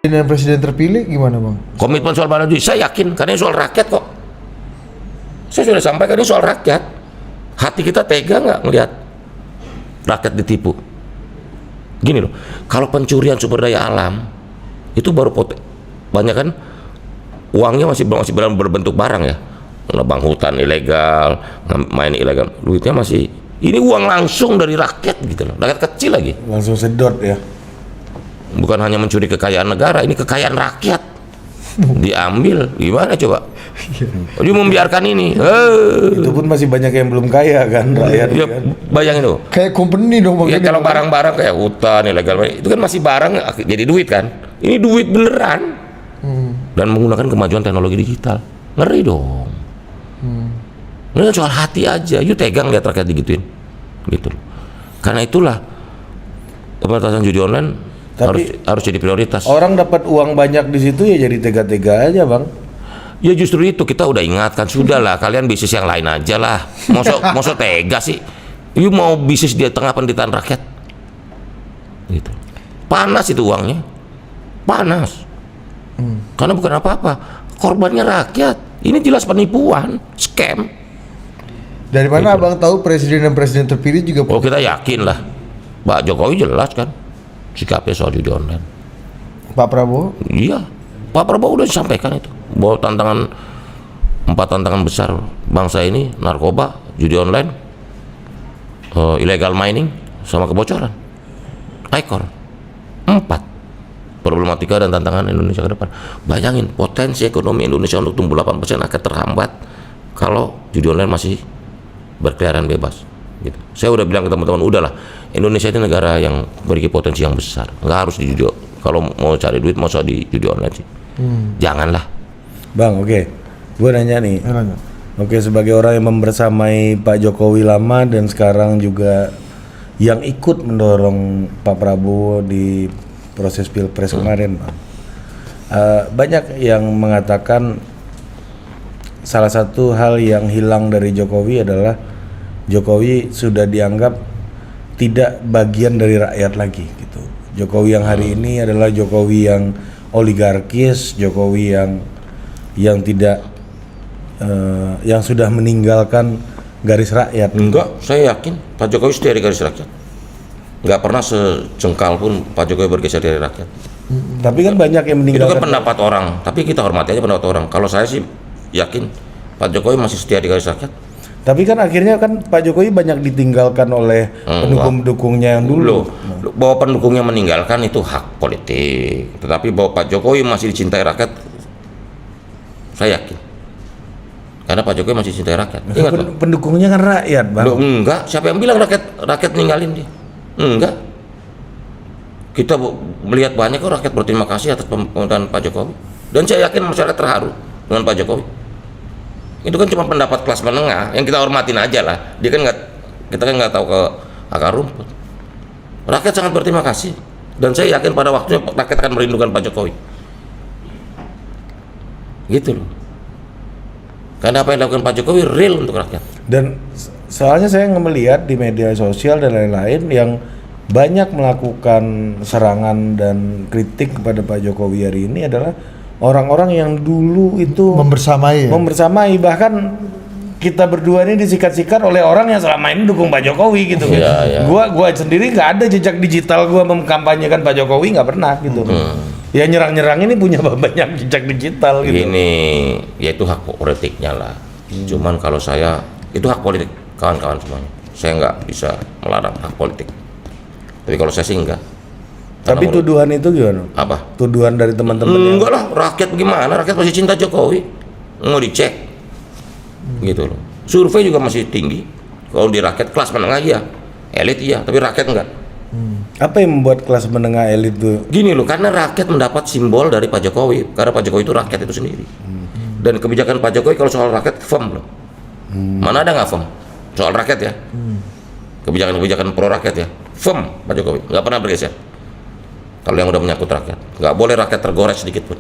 Dan presiden terpilih gimana bang? Komitmen soal bala diri, saya yakin karena ini soal rakyat kok. Saya sudah sampaikan ini soal rakyat. Hati kita tega nggak melihat rakyat ditipu? Gini loh, kalau pencurian sumber daya alam itu baru banyak kan uangnya masih berbentuk barang ya, nebang hutan ilegal, main ilegal, duitnya masih ini uang langsung dari rakyat gitu loh, rakyat kecil lagi. Langsung sedot ya. Bukan hanya mencuri kekayaan negara, ini kekayaan rakyat diambil, gimana coba? Dia membiarkan ini. Itu pun masih banyak yang belum kaya kan rakyat. Ya, kan? bayangin tuh. Kayak company dong bang. Ya kalau barang-barang kayak hutan ilegal itu kan masih barang jadi duit kan. Ini duit beneran. Dan menggunakan kemajuan teknologi digital. Ngeri dong. Ini kan soal hati aja. You tegang lihat rakyat digituin. Gitu. Karena itulah pemberantasan judi online harus jadi prioritas. Orang dapat uang banyak di situ ya jadi tega-tega aja bang. Ya justru itu kita udah ingatkan, sudah lah kalian bisnis yang lain aja lah. Mosok tega sih. You mau bisnis di tengah penderitaan rakyat. Gitu. Panas itu uangnya. Panas. Karena bukan apa-apa. Korbannya rakyat. Ini jelas penipuan, scam. Dari mana abang tahu presiden dan presiden terpilih juga? Oh kita yakin lah. Pak Jokowi jelas kan sikapnya soal judi online. Pak Prabowo? Iya. Pak Prabowo udah disampaikan itu. Bahwa empat tantangan besar bangsa ini, narkoba, judi online, illegal mining, sama kebocoran. Ikor. 4 problematika dan tantangan Indonesia ke depan. Bayangin potensi ekonomi Indonesia untuk tumbuh 8% akan terhambat kalau judi online masih berkeliaran bebas. Gitu. Saya udah bilang ke teman-teman, udahlah, Indonesia ini negara yang memiliki potensi yang besar. Nggak harus di judi. Kalau mau cari duit, mau di judi online sih. Janganlah. Bang, oke. Gue nanya nih. Oke, sebagai orang yang membersamai Pak Jokowi lama dan sekarang juga yang ikut mendorong Pak Prabowo di proses Pilpres kemarin, Bang. Banyak yang mengatakan salah satu hal yang hilang dari Jokowi adalah Jokowi sudah dianggap tidak bagian dari rakyat lagi gitu. Jokowi yang hari ini adalah Jokowi yang oligarkis, Jokowi yang tidak yang sudah meninggalkan garis rakyat. Enggak, saya yakin Pak Jokowi setia di garis rakyat. Enggak pernah sejengkal pun Pak Jokowi bergeser dari rakyat. Tapi kan banyak yang meninggalkan. Itu kan pendapat orang, tapi kita hormati aja pendapat orang. Kalau saya sih yakin Pak Jokowi masih setia di garis rakyat. Tapi kan akhirnya kan Pak Jokowi banyak ditinggalkan oleh pendukung-pendukungnya yang dulu. Bahwa pendukungnya meninggalkan itu hak politik. Tetapi bahwa Pak Jokowi masih dicintai rakyat, saya yakin. Karena Pak Jokowi masih dicintai rakyat. Ingat, pendukungnya kan rakyat, Bang. Loh, enggak, siapa yang bilang rakyat ninggalin dia? Enggak. Kita melihat banyak kok rakyat berterima kasih atas pemerintahan Pak Jokowi. Dan saya yakin masyarakat terharu dengan Pak Jokowi. Itu kan cuma pendapat kelas menengah yang kita hormatin aja lah. Dia kan kita kan nggak tahu ke akar rumput. Rakyat sangat berterima kasih dan saya yakin pada waktunya rakyat akan merindukan Pak Jokowi. Gitu loh. Karena apa yang dilakukan Pak Jokowi real untuk rakyat. Dan soalnya saya melihat di media sosial dan lain-lain yang banyak melakukan serangan dan kritik kepada Pak Jokowi hari ini adalah orang-orang yang dulu itu membersamai bahkan kita berdua ini disikat-sikat oleh orang yang selama ini dukung Pak Jokowi gitu. Ya. Gua sendiri nggak ada jejak digital gua mengkampanyekan Pak Jokowi, nggak pernah gitu. Ya nyerang-nyerang ini punya banyak jejak digital gitu. Ini ya itu hak politiknya lah. Cuman kalau saya itu hak politik kawan-kawan semuanya. Saya nggak bisa melarang hak politik. Tapi kalau saya sih enggak. Tapi tuduhan itu gimana? Apa? Tuduhan dari teman-teman enggak lah, rakyat gimana? Rakyat masih cinta Jokowi. Mau dicek. Gitu loh. Survei juga masih tinggi. Kalau di rakyat kelas menengah iya, elit iya, tapi rakyat enggak. Apa yang membuat kelas menengah elit itu? Gini loh, karena rakyat mendapat simbol dari Pak Jokowi. Karena Pak Jokowi itu rakyat itu sendiri. Dan kebijakan Pak Jokowi kalau soal rakyat firm loh. Mana ada nggak firm? Soal rakyat ya. Kebijakan-kebijakan pro rakyat ya. Firm Pak Jokowi, nggak pernah bergeser. Kalau yang udah menyangkut rakyat, nggak boleh rakyat tergores sedikit pun.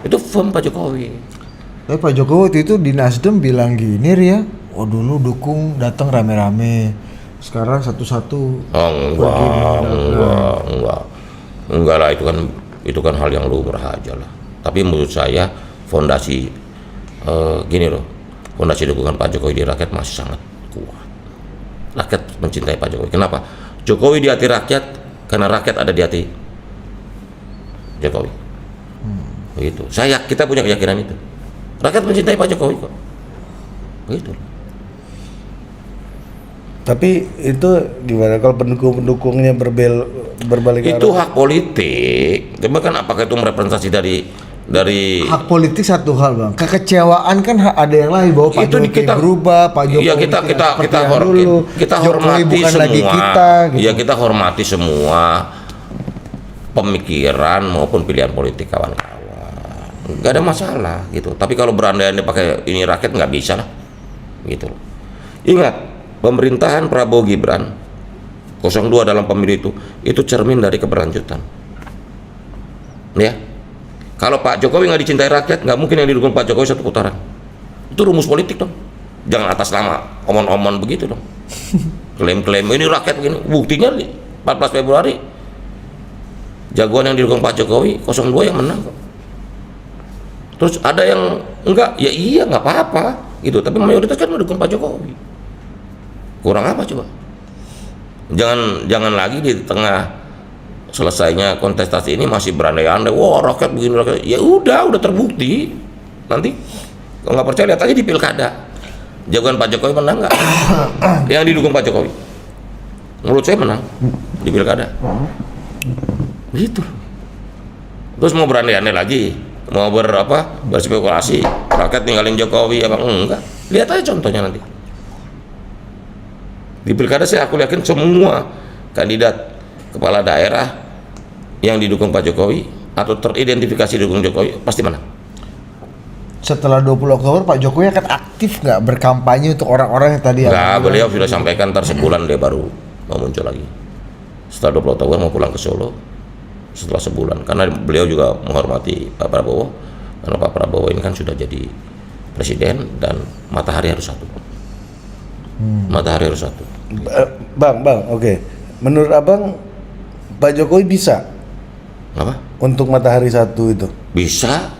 Itu firm Pak Jokowi. Tapi Pak Jokowi waktu itu di Nasdem bilang gini ya, oh dulu dukung datang rame-rame, sekarang satu-satu. Oh enggak lah, itu kan itu kan hal yang lumrah aja lah. Tapi menurut saya fondasi gini loh, fondasi dukungan Pak Jokowi di rakyat masih sangat kuat. Rakyat mencintai Pak Jokowi. Kenapa? Jokowi di hati rakyat karena rakyat ada di hati Jokowi. Begitu. Kita punya keyakinan itu. Rakyat mencintai Pak Jokowi kok. Begitu. Tapi itu gimana kalau pendukungnya berbalik Itu arah? hak politik. Cuma kan apakah itu merepresentasi dari Hak politik satu hal, Bang. Kekecewaan kan ada yang lain bahwa Pak Itu Jokowi kita- berubah, Pak Jokowi Iya, tidak seperti yang dulu. kita Jokowi hormati bukan semua. lagi kita gitu. Iya, kita hormati semua pemikiran maupun pilihan politik kawan-kawan. Nggak ada masalah gitu. Tapi kalau berandai-andai pakai ini rakyat nggak bisa lah. Gitu. Ingat, pemerintahan Prabowo Gibran 02 dalam pemilu itu cermin dari keberlanjutan. Ya. Kalau Pak Jokowi nggak dicintai rakyat, nggak mungkin yang didukung Pak Jokowi satu putaran. Itu rumus politik dong. Jangan atas nama omon-omon begitu dong. Klaim-klaim ini rakyat begini. Buktinya 14 Februari jagoan yang didukung Pak Jokowi 02 yang menang kok. Terus ada yang enggak, ya iya nggak apa-apa gitu. Tapi mayoritas kan mendukung Pak Jokowi. Kurang apa coba? Jangan lagi di tengah selesainya kontestasi ini masih berandai-andai, wah rakyat begini rakyat. Ya udah terbukti. Nanti kalau nggak percaya lihat aja di pilkada. Jagoan Pak Jokowi menang nggak? Yang didukung Pak Jokowi, menurut saya menang di pilkada. Gitu. Terus mau berandai-andai lagi, mau berspekulasi, rakyat tinggalin Jokowi apa enggak? Lihat aja contohnya nanti. Di pilkada aku yakin semua kandidat kepala daerah yang didukung Pak Jokowi atau teridentifikasi dukung Jokowi pasti menang. Setelah 20 Oktober Pak Jokowi akan aktif nggak berkampanye untuk orang-orang yang tadi Enggak, beliau sudah sampaikan ntar sebulan dia baru mau muncul lagi. Setelah 20 Oktober mau pulang ke Solo setelah sebulan, karena beliau juga menghormati Pak Prabowo, karena Pak Prabowo ini kan sudah jadi presiden dan matahari harus satu. Matahari harus satu. Bang, oke. Menurut abang Pak Jokowi bisa Apa? untuk matahari satu itu? Bisa.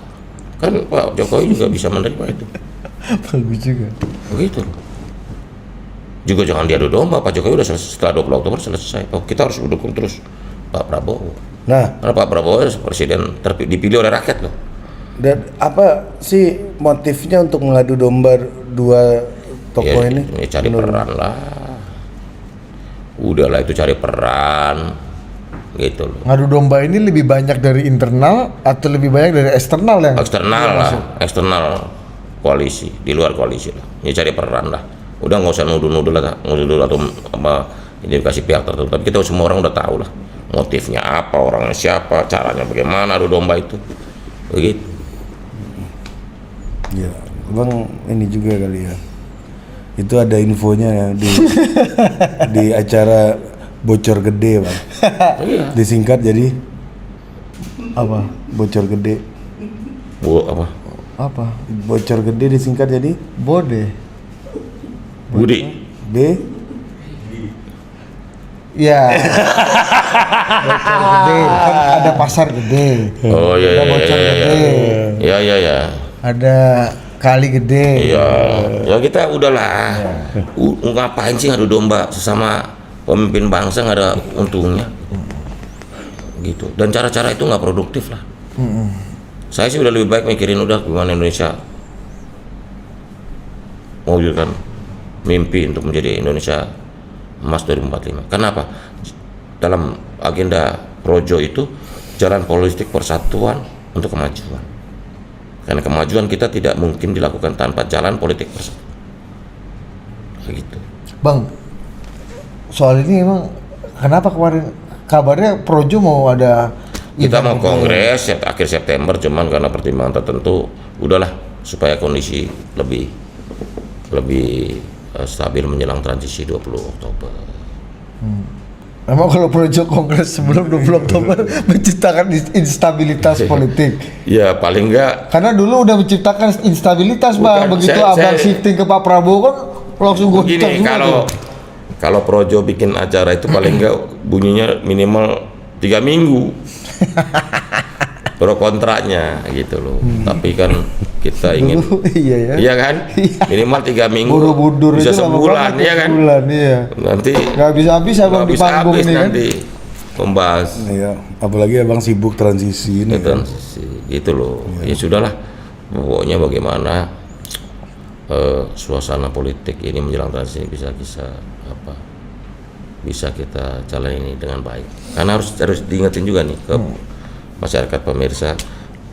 Kan Pak Jokowi juga bisa menerima itu. bagus juga. Begitu. Juga jangan diadu domba. Pak Jokowi udah selesai, setelah 20 Oktober selesai. Oh, kita harus mendukung terus Pak Prabowo. Nah, Karena Pak Prabowo presiden dipilih oleh rakyat loh. dan apa sih motifnya untuk mengadu domba dua tokoh ini? Ya cari peran lah. Udahlah itu cari peran. Gitu loh. Ngadu domba ini lebih banyak dari internal atau lebih banyak dari eksternal yang Eksternal lah, eksternal koalisi, di luar koalisi lah. Ini cari peran lah. Udah nggak usah nuduh-nuduh lah, nuduh atau apa identifikasi pihak tertentu. Tapi kita semua orang udah tahu lah motifnya apa, orangnya siapa, caranya bagaimana adu domba itu. Begitu. Ya, bang ini juga kali ya. Itu ada infonya ya di acara bocor gede, bang. Iya. Disingkat jadi apa? Bocor gede. Apa? apa? Bocor gede disingkat jadi Bode. Budi. B. Ya. Bocor gede. Kan ada pasar gede. Oh iya Ada iya bocor iya gede. iya iya iya. Ada kali gede. Iya. Ya kita udahlah. Ngapain sih adu domba sesama pemimpin bangsa, nggak ada untungnya. Gitu. Dan cara-cara itu nggak produktif lah. Saya sih udah lebih baik mikirin udah gimana Indonesia mewujudkan mimpi untuk menjadi Indonesia emas 2045. Kenapa? Dalam agenda Projo itu jalan politik persatuan untuk kemajuan. Karena kemajuan kita tidak mungkin dilakukan tanpa jalan politik persatuan. Begitu. Bang, soal ini emang kenapa kemarin kabarnya Projo mau ada Kita event mau gitu? kongres akhir September, cuman karena pertimbangan tertentu udahlah supaya kondisi lebih stabil menjelang transisi 20 Oktober. Emang kalau Projo kongres sebelum 20 Oktober menciptakan instabilitas politik. Ya paling enggak Karena dulu udah menciptakan instabilitas, Bang. Bukan, Begitu saya- abang saya- shifting ke Pak Prabowo kan langsung goncang begini, semua tuh. kalau Projo bikin acara itu paling enggak bunyinya minimal 3 minggu. pro kontranya gitu loh. Tapi kan kita ingin Iya ya. iya kan? Minimal 3 minggu. Borobudur bisa itu lama sebulan banget, ya kan? Sebulan, iya. Nanti Nggak habis-habis abang di panggung habis nih kan. nanti membahas Iya, apalagi abang sibuk transisi ini kan. transisi gitu loh. Ya sudahlah. Pokoknya bagaimana suasana politik ini menjelang transisi bisa kita jalan ini dengan baik. Karena harus diingetin juga nih ke masyarakat pemirsa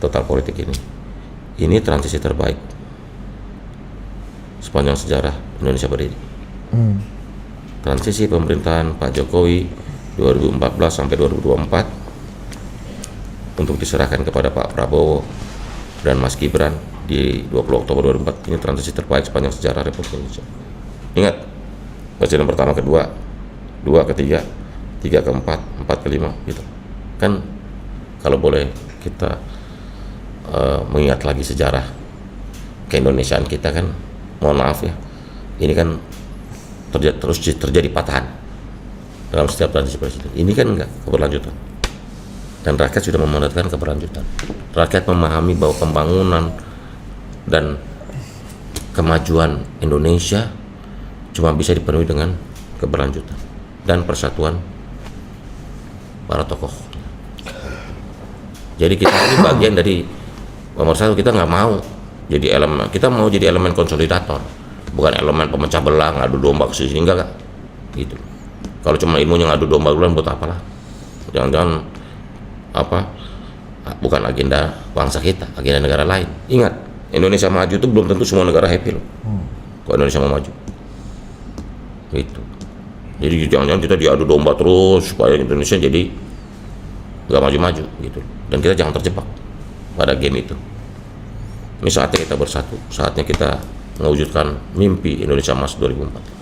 Total Politik ini. Ini transisi terbaik sepanjang sejarah Indonesia berdiri. Transisi pemerintahan Pak Jokowi 2014 sampai 2024 untuk diserahkan kepada Pak Prabowo dan Mas Gibran di 20 Oktober 2004 ini transisi terbaik sepanjang sejarah Republik Indonesia. Ingat, presiden pertama, kedua, dua, ketiga, tiga, keempat, empat, kelima, gitu. Kan kalau boleh kita mengingat lagi sejarah keindonesiaan kita kan, mohon maaf ya, ini kan terus terjadi patahan dalam setiap transisi presiden. Ini kan enggak keberlanjutan. Dan rakyat sudah memandatkan keberlanjutan. Rakyat memahami bahwa pembangunan dan kemajuan Indonesia cuma bisa dipenuhi dengan keberlanjutan dan persatuan para tokoh. Jadi kita ini bagian dari nomor satu, kita nggak mau jadi elemen, kita mau jadi elemen konsolidator, bukan elemen pemecah belah, ngadu domba ke sini, enggak gitu. Kalau cuma ilmunya ngadu domba duluan buat apalah? Jangan-jangan bukan agenda bangsa kita, agenda negara lain. Ingat, Indonesia maju itu belum tentu semua negara happy loh. Kalau Indonesia mau maju, gitu. Jadi jangan-jangan kita diadu domba terus supaya Indonesia jadi nggak maju-maju gitu. Dan kita jangan terjebak pada game itu. Ini saatnya kita bersatu, saatnya kita mewujudkan mimpi Indonesia Emas 2004.